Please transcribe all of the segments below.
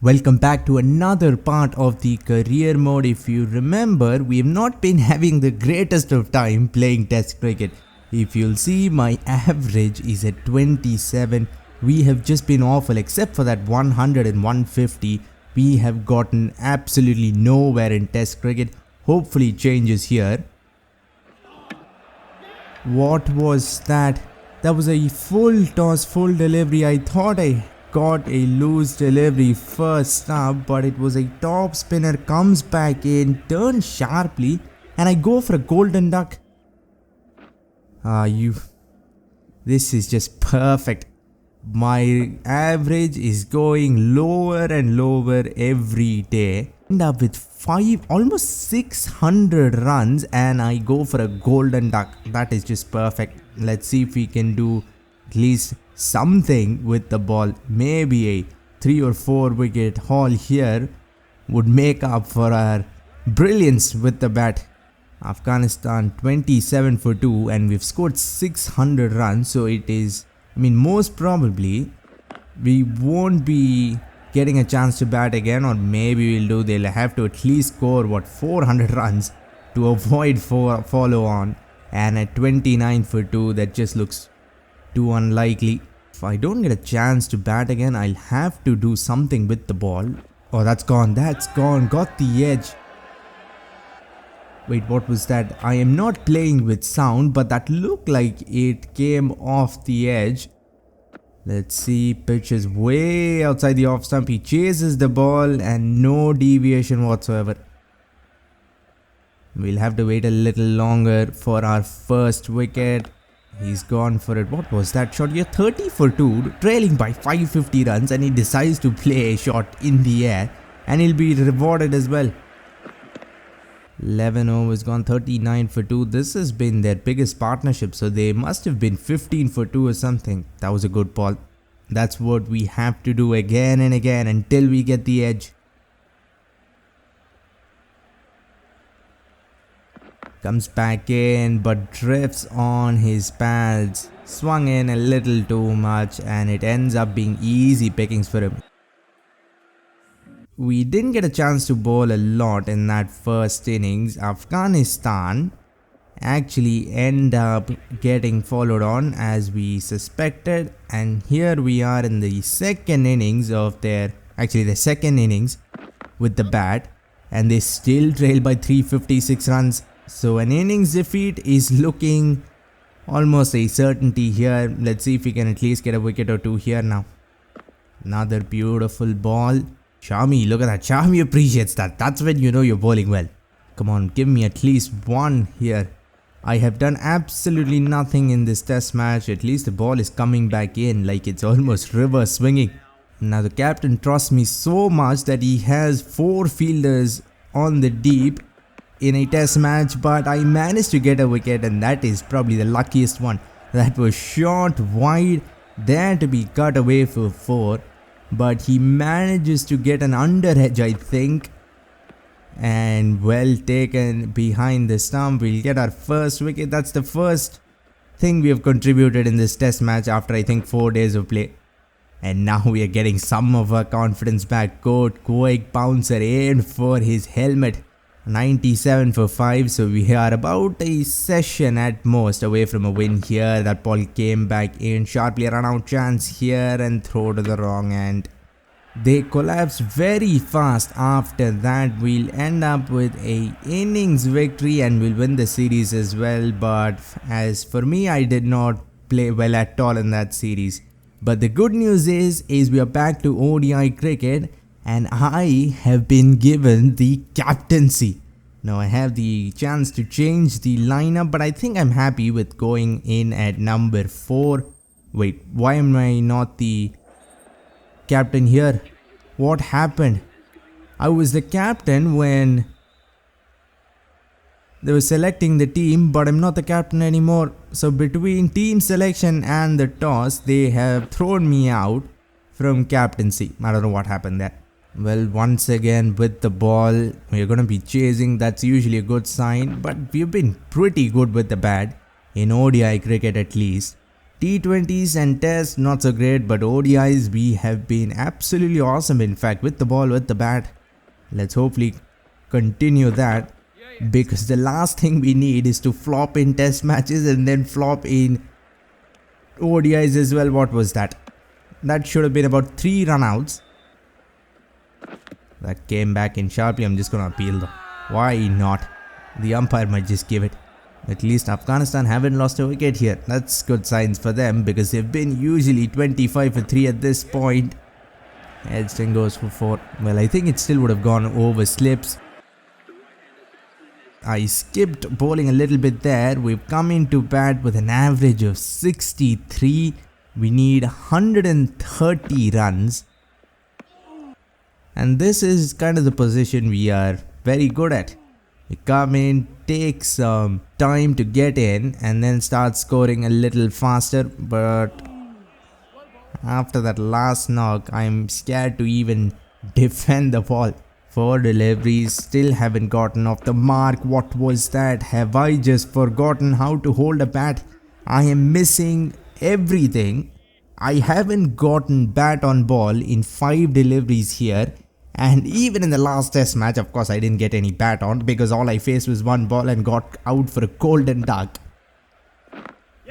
Welcome back to another part of the career mode. If you remember, we have not been having the greatest of time playing test cricket. If you'll see, my average is at 27. We have just been awful except for that 100 and 150. We have gotten absolutely nowhere in test cricket. Hopefully it changes here. What was that? That was a full toss, full delivery. I thought I got a loose delivery first up, but it was a top spinner, comes back in, turns sharply, and I go for a golden duck. This is just perfect. My average is going lower and lower every day. End up with almost 600 runs, and I go for a golden duck. That is just perfect. Let's see if we can do at least something with the ball. Maybe a 3 or 4 wicket haul here would make up for our brilliance with the bat. Afghanistan 27 for 2, and we've scored 600 runs, so it is, most probably we won't be getting a chance to bat again, or maybe they'll have to at least score 400 runs to avoid follow on, and at 29 for 2 that just looks too unlikely. If I don't get a chance to bat again, I'll have to do something with the ball. Oh, that's gone, got the edge. Wait, what was that? I am not playing with sound, but that looked like it came off the edge. Let's see, pitch is way outside the off stump. He chases the ball and no deviation whatsoever. We'll have to wait a little longer for our first wicket. He's gone for it. What was that shot? You're 30 for 2, trailing by 550 runs, and he decides to play a shot in the air, and he'll be rewarded as well. 11 overs gone, 39 for 2. This has been their biggest partnership, so they must have been 15 for 2 or something. That was a good ball. That's what we have to do again and again until we get the edge. Comes back in, but drifts on his pads. Swung in a little too much, and it ends up being easy pickings for him. We didn't get a chance to bowl a lot in that first innings. Afghanistan actually end up getting followed on as we suspected, and here we are in the second innings of the second innings with the bat, and they still trail by 356 runs. So an innings defeat is looking almost a certainty here. Let's see if we can at least get a wicket or two here now. Another beautiful ball. Shami, look at that. Shami appreciates that. That's when you know you're bowling well. Come on, give me at least one here. I have done absolutely nothing in this test match. At least the ball is coming back in like it's almost reverse swinging. Now the captain trusts me so much that he has 4 fielders on the deep in a test match, but I managed to get a wicket, and that is probably the luckiest one. That was shot wide, there to be cut away for 4, but he manages to get an under edge, I think, and well taken behind the stump. We'll get our first wicket. That's the first thing we have contributed in this test match after I think 4 days of play. And now we are getting some of our confidence back. Quick bouncer aimed for his helmet. 97 for 5, so we are about a session at most away from a win here. That ball came back in sharply, run out chance here and throw to the wrong end. They collapsed very fast. After that, we'll end up with a innings victory and we'll win the series as well. But as for me, I did not play well at all in that series. But the good news is we are back to ODI cricket, and I have been given the captaincy. Now I have the chance to change the lineup, but I think I'm happy with going in at number 4. Wait, why am I not the captain here? What happened? I was the captain when they were selecting the team, but I'm not the captain anymore. So between team selection and the toss, they have thrown me out from captaincy. I don't know what happened there. Well, once again with the ball, we're going to be chasing. That's usually a good sign, but we've been pretty good with the bat in ODI cricket at least. T20s and tests not so great, but ODIs we have been absolutely awesome, in fact, with the ball, with the bat. Let's hopefully continue that, because the last thing we need is to flop in test matches and then flop in ODIs as well. What was that? That should have been about 3 run-outs. That came back in sharply. I'm just gonna appeal though. Why not? The umpire might just give it. At least Afghanistan haven't lost a wicket here. That's good signs for them, because they've been usually 25 for 3 at this point. Edgton goes for 4. Well, I think it still would have gone over slips. I skipped bowling a little bit there. We've come into bat with an average of 63. We need 130 runs. And this is kind of the position we are very good at. We come in, take some time to get in, and then start scoring a little faster. But after that last knock, I'm scared to even defend the ball. 4 deliveries, still haven't gotten off the mark. What was that? Have I just forgotten how to hold a bat? I am missing everything. I haven't gotten bat on ball in 5 deliveries here. And even in the last test match, of course, I didn't get any bat on, because all I faced was 1 ball and got out for a golden duck.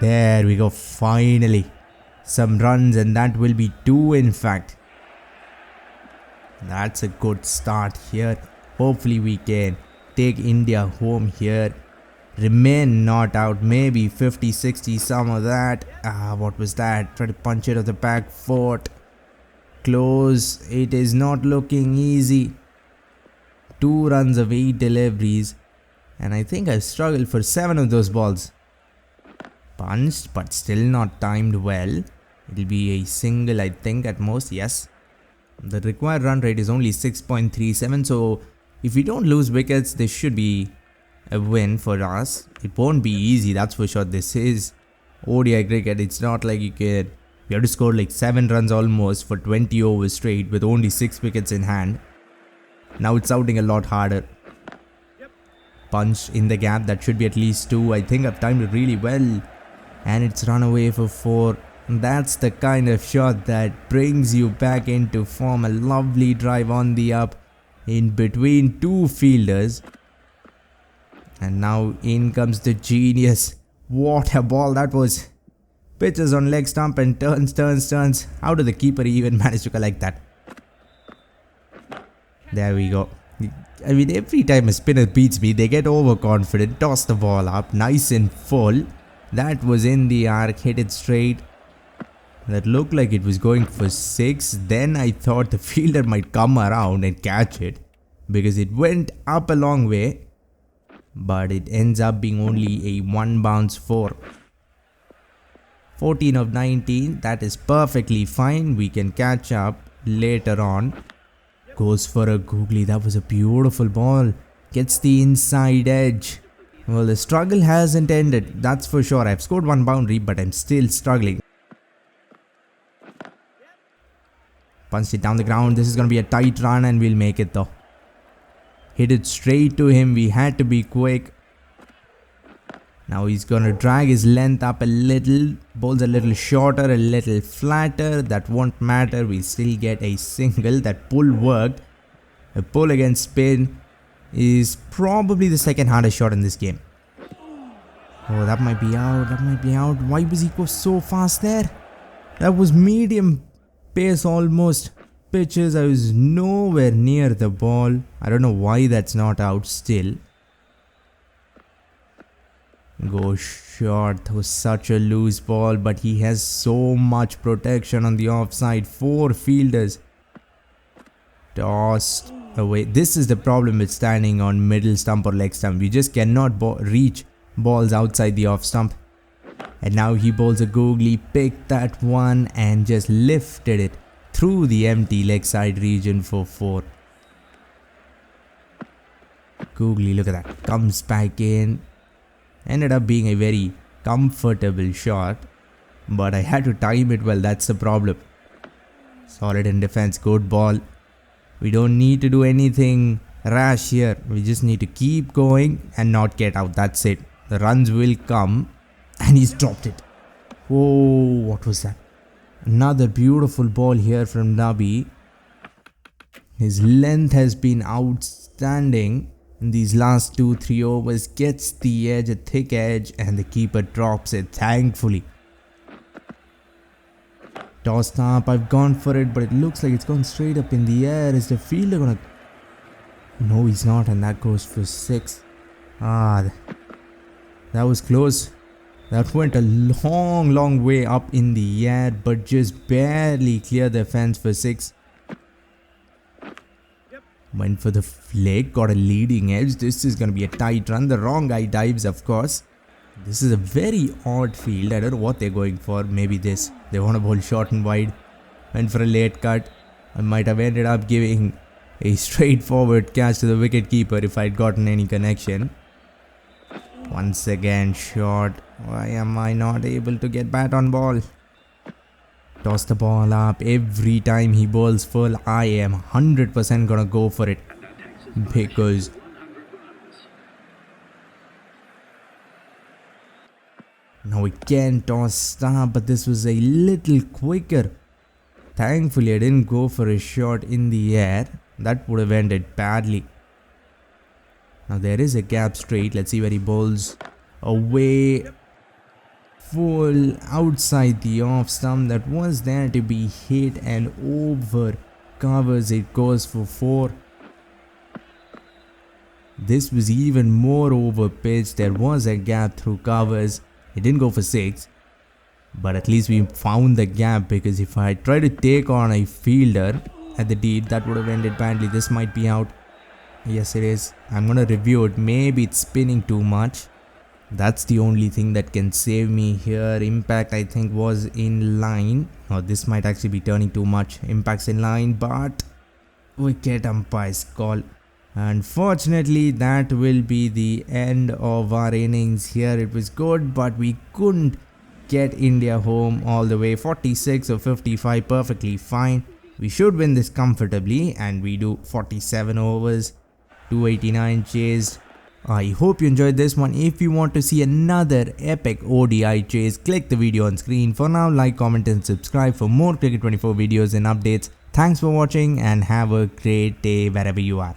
There we go, finally. Some runs, and that will be 2 in fact. That's a good start here. Hopefully we can take India home here. Remain not out, maybe 50, 60, some of that. What was that? Try to punch it at the back foot. Close. It is not looking easy. 2 runs of 8 deliveries, and I think I struggled for 7 of those balls. Punched, but still not timed well. It'll be a single, I think, at most. Yes. The required run rate is only 6.37, so if we don't lose wickets, this should be a win for us. It won't be easy, that's for sure. This is ODI cricket. It's not like we have to score like 7 runs almost for 20 overs straight with only 6 wickets in hand. Now it's sounding a lot harder. Punch in the gap, that should be at least 2. I think I've timed it really well. And it's run away for 4. That's the kind of shot that brings you back into form. A lovely drive on the up in between 2 fielders. And now in comes the genius. What a ball that was. Pitches on leg stump and turns. How did the keeper even manage to collect that? There we go. I mean, every time a spinner beats me, they get overconfident, toss the ball up, nice and full. That was in the arc, hit it straight. That looked like it was going for 6. Then I thought the fielder might come around and catch it, because it went up a long way. But it ends up being only a 1 bounce 4. 14 of 19, that is perfectly fine. We can catch up later on. Goes for a googly. That was a beautiful ball. Gets the inside edge. Well, the struggle hasn't ended, that's for sure. I've scored 1 boundary, but I'm still struggling. Punched it down the ground. This is going to be a tight run, and we'll make it though. Hit it straight to him. We had to be quick. Now he's going to drag his length up a little. Bowls a little shorter, a little flatter. That won't matter. We still get a single. That pull worked. A pull against spin is probably the second hardest shot in this game. Oh, that might be out. That might be out. Why was he go so fast there? That was medium pace almost. Pitches. I was nowhere near the ball. I don't know why that's not out still. Go short. That was such a loose ball, but he has so much protection on the offside. 4 fielders. Tossed away. This is the problem with standing on middle stump or leg stump. You just cannot reach balls outside the off stump. And now he bowls a googly. Picked that one and just lifted it through the empty leg side region for 4. Googly, look at that. Comes back in. Ended up being a very comfortable shot, but I had to time it well. That's the problem. Solid in defense. Good ball. We don't need to do anything rash here. We just need to keep going and not get out. That's it. The runs will come, and he's dropped it. Oh, what was that? Another beautiful ball here from Nabi. His length has been outstanding in these last 2-3 overs. Gets the edge, a thick edge, and the keeper drops it, thankfully. Tossed up, I've gone for it, but it looks like it's gone straight up in the air. Is the fielder gonna... No, he's not, and that goes for 6. That was close. That went a long way up in the air, but just barely cleared the fence for 6. Went for the flick, got a leading edge. This is going to be a tight run. The wrong guy dives, of course. This is a very odd field. I don't know what they're going for. Maybe this. They want to bowl short and wide. Went for a late cut. I might have ended up giving a straightforward catch to the wicket keeper if I'd gotten any connection. Once again short. Why am I not able to get bat on ball? Toss the ball up. Every time he bowls full, I am 100% gonna go for it. Because now we can toss up, but this was a little quicker. Thankfully, I didn't go for a shot in the air. That would have ended badly. Now there is a gap straight. Let's see where he bowls. Away. Full outside the off stump. That was there to be hit and over. Covers. It goes for 4. This was even more over pitch. There was a gap through covers. It didn't go for 6. But at least we found the gap, because if I try to take on a fielder at the deep, that would have ended badly. This might be out. Yes, it is. I'm gonna review it. Maybe it's spinning too much. That's the only thing that can save me here. Impact, I think, was in line. Or this might actually be turning too much. Impact's in line, but wicket umpire's call. Unfortunately, that will be the end of our innings here. It was good, but we couldn't get India home all the way. 46 or 55, perfectly fine. We should win this comfortably, and we do 47 overs, 289 chased. I hope you enjoyed this one. If you want to see another epic ODI chase, click the video on screen. For now, like, comment and subscribe for more Cricket 24 videos and updates. Thanks for watching and have a great day wherever you are.